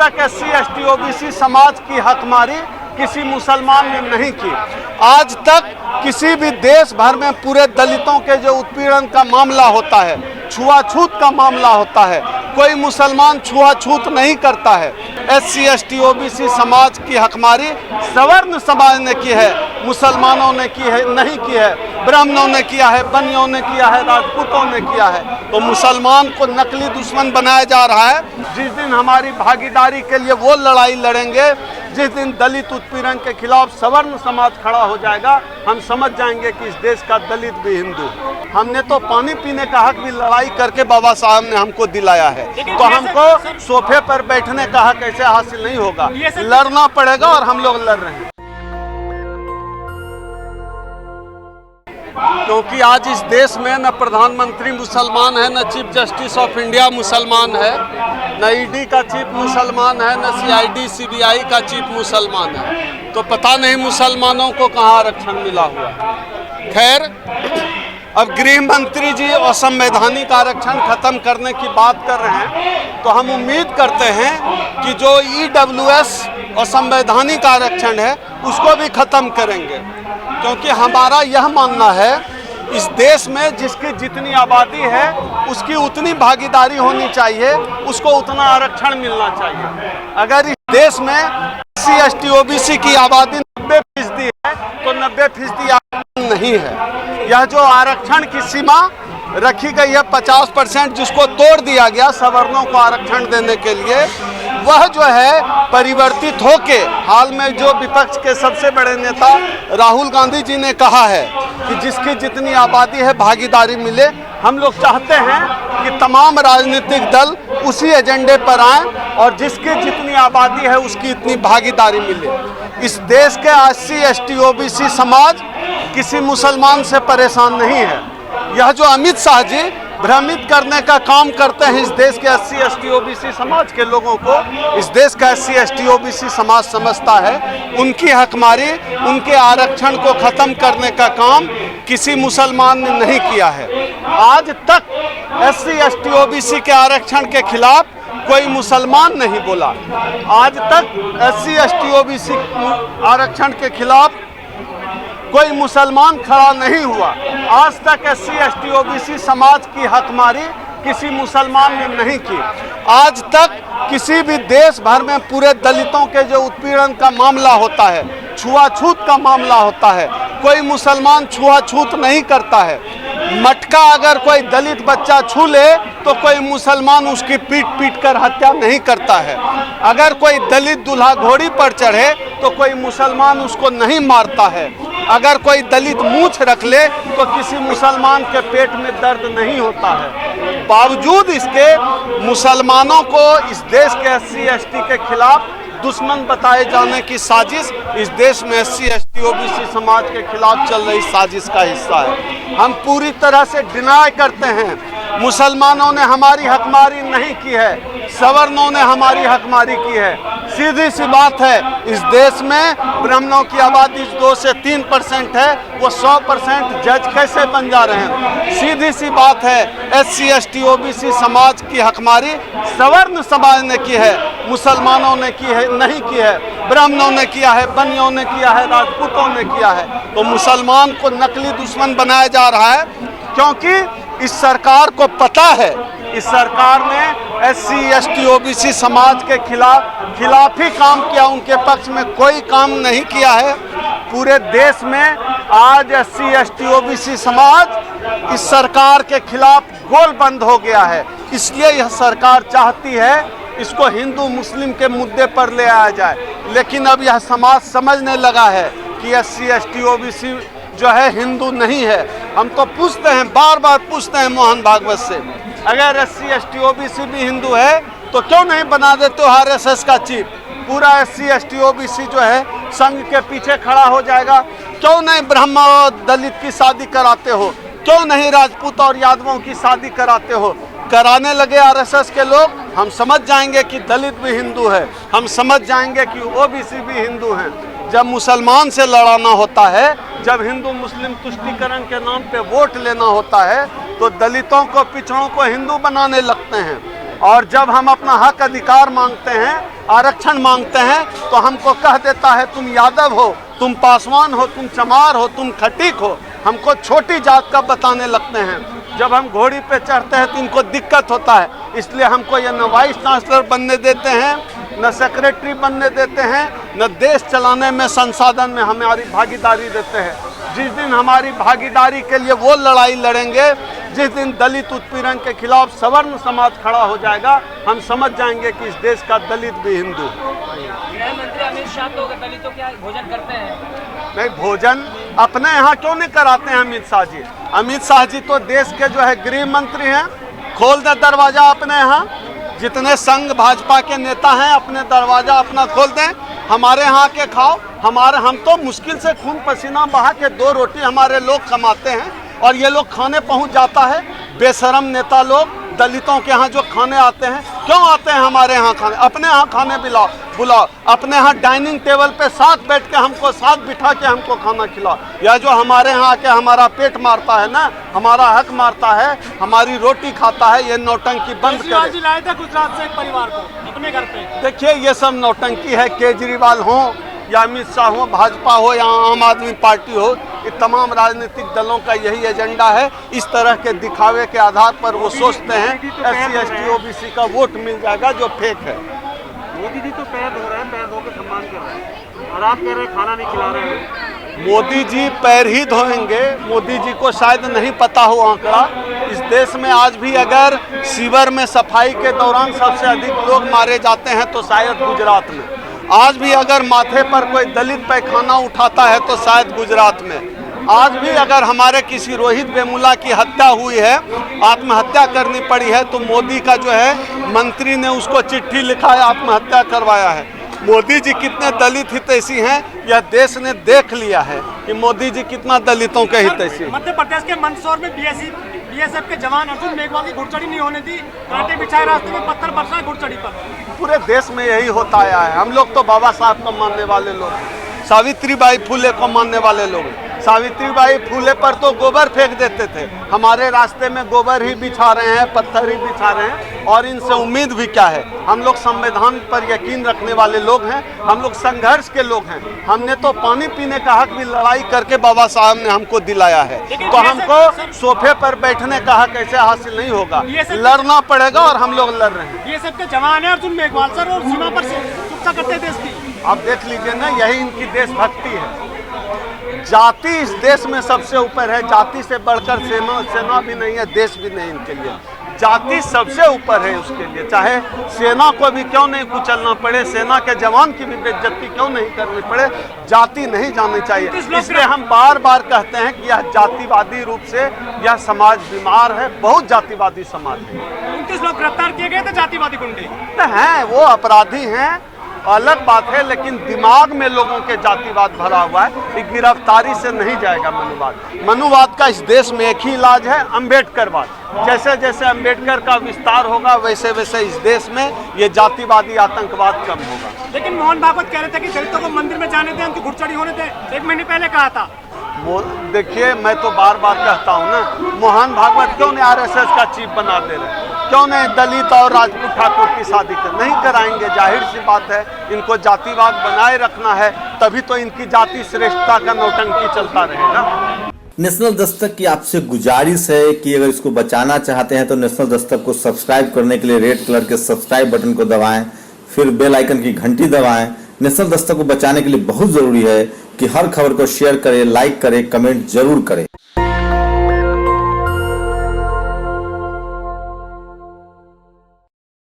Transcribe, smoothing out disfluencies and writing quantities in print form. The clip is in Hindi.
तक SC ST OBC समाज की हकमारी किसी मुसलमान ने नहीं की। आज तक किसी भी देश भर में पूरे दलितों के जो उत्पीड़न का मामला होता है, छुआछूत का मामला होता है, कोई मुसलमान छुआछूत नहीं करता है। SC ST OBC समाज की हकमारी सवर्ण समाज ने की है, मुसलमानों ने की है नहीं की है, ब्राह्मणों ने किया है, बनियों ने किया है, राजपूतों ने किया है। तो मुसलमान को नकली दुश्मन बनाया जा रहा है। जिस दिन हमारी भागीदारी के लिए वो लड़ाई लड़ेंगे, जिस दिन दलित उत्पीड़न के खिलाफ सवर्ण समाज खड़ा हो जाएगा, हम समझ जाएंगे कि इस देश का दलित भी हिंदू। हमने तो पानी पीने का हक भी लड़ाई करके बाबा साहब ने हमको दिलाया है, तो हमको सोफे पर बैठने का हक ऐसे हासिल नहीं होगा, लड़ना पड़ेगा और हम लोग लड़ रहे हैं। क्योंकि आज इस देश में न प्रधानमंत्री मुसलमान है, न चीफ जस्टिस ऑफ इंडिया मुसलमान है, न ED का चीफ मुसलमान है, न CID CBI का चीफ मुसलमान है। तो पता नहीं मुसलमानों को कहाँ आरक्षण मिला हुआ है। खैर, अब गृह मंत्री जी असंवैधानिक आरक्षण खत्म करने की बात कर रहे हैं, तो हम उम्मीद करते हैं कि जो EWS असंवैधानिक आरक्षण है उसको भी खत्म करेंगे। क्योंकि हमारा यह मानना है, इस देश में जिसकी जितनी आबादी है उसकी उतनी भागीदारी होनी चाहिए, उसको उतना आरक्षण मिलना चाहिए। अगर इस देश में SC ST OBC की आबादी 90% है तो 90% आरक्षण नहीं है। यह जो आरक्षण की सीमा रखी गई है 50%, जिसको तोड़ दिया गया सवर्णों को आरक्षण देने के लिए, वह जो है परिवर्तित होके हाल में जो विपक्ष के सबसे बड़े नेता राहुल गांधी जी ने कहा है कि जिसकी जितनी आबादी है भागीदारी मिले। हम लोग चाहते हैं कि तमाम राजनीतिक दल उसी एजेंडे पर आएं और जिसकी जितनी आबादी है उसकी इतनी भागीदारी मिले। इस देश के SC ST OBC समाज किसी मुसलमान से परेशान नहीं है। यह जो अमित शाह जी भ्रमित करने का काम करते हैं इस देश के SC ST OBC समाज के लोगों को, इस देश का SC ST OBC समाज समझता है उनकी हकमारी, उनके आरक्षण को खत्म करने का काम किसी मुसलमान ने नहीं किया है। आज तक SC ST OBC के आरक्षण के खिलाफ कोई मुसलमान नहीं बोला। आज तक SC ST OBC आरक्षण के खिलाफ कोई मुसलमान खड़ा नहीं हुआ। आज तक SC ST OBC समाज की हकमारी किसी मुसलमान ने नहीं की। आज तक किसी भी देश भर में पूरे दलितों के जो उत्पीड़न का मामला होता है, छुआछूत का मामला होता है, कोई मुसलमान छुआछूत नहीं करता है। मटका अगर कोई दलित बच्चा छू ले तो कोई मुसलमान उसकी पीट पीट कर हत्या नहीं करता है। अगर कोई दलित दूल्हा घोड़ी पर चढ़े तो कोई मुसलमान उसको नहीं मारता है। अगर कोई दलित मूंछ रख ले तो किसी मुसलमान के पेट में दर्द नहीं होता है। बावजूद इसके मुसलमानों को इस देश के SC ST के खिलाफ दुश्मन बताए जाने की साजिश इस देश में SC ST OBC समाज के खिलाफ चल रही साजिश का हिस्सा है। हम पूरी तरह से डिनाय करते हैं, मुसलमानों ने हमारी हकमारी नहीं की है, सवर्णों ने हमारी हकमारी की है। सीधी सी बात है, इस देश में ब्राह्मणों की आबादी 2 से 3% है, वो 100% जज कैसे बन जा रहे हैं? सीधी सी बात है, SC ST OBC समाज की हकमारी सवर्ण समाज ने की है, मुसलमानों ने की है नहीं की है, ब्राह्मणों ने किया है, बनियों ने किया है, राजपूतों ने किया है। तो मुसलमान को नकली दुश्मन बनाया जा रहा है, क्योंकि इस सरकार को पता है, इस सरकार ने SC ST OBC समाज के खिलाफ ही काम किया, उनके पक्ष में कोई काम नहीं किया है। पूरे देश में आज SC ST OBC समाज इस सरकार के खिलाफ गोल बंद हो गया है। इसलिए यह सरकार चाहती है इसको हिंदू मुस्लिम के मुद्दे पर ले आया जाए, लेकिन अब यह समाज समझने लगा है कि SC ST OBC जो है हिंदू नहीं है। हम तो पूछते हैं, बार बार पूछते हैं मोहन भागवत से, अगर SC ST OBC भी हिंदू है तो क्यों नहीं बना देते हो RSS का चीफ? पूरा SC ST OBC जो है संघ के पीछे खड़ा हो जाएगा। क्यों नहीं ब्राह्मण और दलित की शादी कराते हो? क्यों नहीं राजपूत और यादवों की शादी कराते हो? कराने लगे RSS के लोग, हम समझ जाएंगे कि दलित भी हिंदू है, हम समझ जाएंगे कि OBC भी हिंदू हैं। जब मुसलमान से लड़ाना होता है, जब हिंदू मुस्लिम तुष्टीकरण के नाम पे वोट लेना होता है, तो दलितों को, पिछड़ों को हिंदू बनाने लगते हैं। और जब हम अपना हक अधिकार मांगते हैं, आरक्षण मांगते हैं, तो हमको कह देता है तुम यादव हो, तुम पासवान हो, तुम चमार हो, तुम खटीक हो, हमको छोटी जात का बताने लगते हैं। जब हम घोड़ी पे चढ़ते हैं तो इनको दिक्कत होता है, इसलिए हमको ये न वाइस चांसलर बनने देते हैं, न सेक्रेटरी बनने देते हैं, न देश चलाने में संसाधन में हमारी भागीदारी देते हैं। जिस दिन हमारी भागीदारी के लिए वो लड़ाई लड़ेंगे, जिस दिन दलित उत्पीड़न के खिलाफ सवर्ण समाज खड़ा हो जाएगा, हम समझ जाएंगे कि इस देश का दलित भी हिंदू है। गृह मंत्री अमित शाह तो दलितों क्या भोजन करते हैं? नहीं, भोजन अपने यहाँ क्यों नहीं कराते हैं अमित शाह जी? अमित शाह जी तो देश के जो है गृह मंत्री हैं। खोल दे दरवाजा अपने यहाँ, जितने संघ भाजपा के नेता हैं अपने दरवाजा अपना खोल दें, हमारे यहाँ के खाओ। हम तो मुश्किल से खून पसीना बहा के 2 रोटी हमारे लोग कमाते हैं और ये लोग खाने पहुँच जाता है। बेशरम नेता लोग दलितों के यहाँ जो खाने आते हैं, क्यों आते हैं हमारे यहाँ खाने? अपने यहाँ खाने बुलाओ, अपने यहाँ डाइनिंग टेबल पे साथ बैठ के हमको साथ बिठा के हमको खाना खिलाओ। या जो हमारे यहाँ आके हमारा पेट मारता है ना, हमारा हक मारता है, हमारी रोटी खाता है, ये नौटंकी बंद करे। लाए थे गुजरात से एक परिवार को अपने घर पे। देखिए, ये सब नौटंकी है। केजरीवाल हो या अमित शाह हो, भाजपा हो या आम आदमी पार्टी हो, ये तमाम राजनीतिक दलों का यही एजेंडा है। इस तरह के दिखावे के आधार पर वो सोचते हैं SC ST OBC का वोट मिल जाएगा, जो फेक है। मोदी जी तो पैर धो रहे हैं, पैर धो के सम्मान कर रहे हैं, और आप कह रहे हैं खाना नहीं खिला रहे हैं। मोदी जी पैर ही धोएंगे। मोदी जी को शायद नहीं पता हो आंकड़ा, इस देश में आज भी अगर सीवर में सफाई के दौरान सबसे अधिक लोग मारे जाते हैं तो शायद गुजरात में। आज भी अगर माथे पर कोई दलित पैखाना उठाता है तो शायद गुजरात में। आज भी अगर हमारे किसी रोहित वेमुला की हत्या हुई है, आत्महत्या करनी पड़ी है, तो मोदी का जो है मंत्री ने उसको चिट्ठी लिखा है, आत्महत्या करवाया है। मोदी जी कितने दलित हितैषी हैं, यह देश ने देख लिया है कि मोदी जी कितना दलितों के हितैषी हैं। मध्य प्रदेश के मंदसौर में BSF के जवान अर्जुन मेघवाल की घुड़चढ़ी नहीं होने दी, कांटे बिछाए रास्ते में पत्थर बरसाए घुड़चढ़ी पर। पूरे देश में यही होता आया है। हम लोग तो बाबा साहब को मानने वाले लोग हैं, सावित्रीबाई फुले को मानने वाले लोग हैं। सावित्रीबाई फुले पर तो गोबर फेंक देते थे, हमारे रास्ते में गोबर ही बिछा रहे हैं, पत्थर ही बिछा रहे हैं, और इनसे उम्मीद भी क्या है? हम लोग संविधान पर यकीन रखने वाले लोग हैं, हम लोग संघर्ष के लोग हैं। हमने तो पानी पीने का हक भी लड़ाई करके बाबा साहब ने हमको दिलाया है, तो हमको सोफे पर बैठने का हक ऐसे हासिल नहीं होगा, लड़ना पड़ेगा, और हम लोग लड़ रहे हैं। ये सबके जवान है अर्जुन मेघवाल सर, और सीमा पर सुरक्षा करते हैं देश की। आप देख लीजिए ना, यही इनकी देशभक्ति है। जाति इस देश में सबसे ऊपर है, जाति से बढ़कर सेना भी नहीं है, देश भी नहीं इनके लिए। जाति सबसे ऊपर है उसके लिए, चाहे सेना को भी क्यों नहीं कुचलना पड़े, सेना के जवान की भी बेइज्जती क्यों नहीं करनी पड़े, जाति नहीं जानी चाहिए। इसलिए हम बार बार कहते हैं कि यह जातिवादी रूप से यह समाज बीमार है, बहुत जातिवादी समाज है। 29 लोग गिरफ्तार किए गए थे जातिवादी गुंडे हैं, वो अपराधी हैं, अलग बात है, लेकिन दिमाग में लोगों के जातिवाद भरा हुआ है। गिरफ्तारी से नहीं जाएगा मनुवाद। मनुवाद का इस देश में एक ही इलाज है, अम्बेडकरवाद। जैसे जैसे अम्बेडकर का विस्तार होगा, वैसे वैसे इस देश में ये जातिवादी आतंकवाद कम होगा। लेकिन मोहन भागवत कह रहे थे कि दलितों को मंदिर में जाने थे, उनकी घुड़चढ़ी होने थे, 1 महीने पहले कहा था। वो देखिए, मैं तो बार बार कहता हूँ ना, मोहन भागवत क्यों नहीं RSS का चीफ बना दे रहे? क्यों नहीं दलित और राजपूत ठाकुर की शादी नहीं कराएंगे? जाहिर सी बात है, इनको जातिवाद बनाए रखना है, तभी तो इनकी जाति श्रेष्ठता का नौटंकी चलता रहेगा। नेशनल दस्तक की आपसे गुजारिश है कि अगर इसको बचाना चाहते हैं तो नेशनल दस्तक को सब्सक्राइब करने के लिए रेड कलर के सब्सक्राइब बटन को दबाएं, फिर बेल आइकन की घंटी दबाएं। नेशनल दस्तक को बचाने के लिए बहुत जरूरी है कि हर खबर को शेयर करें, लाइक करें, कमेंट जरूर करें।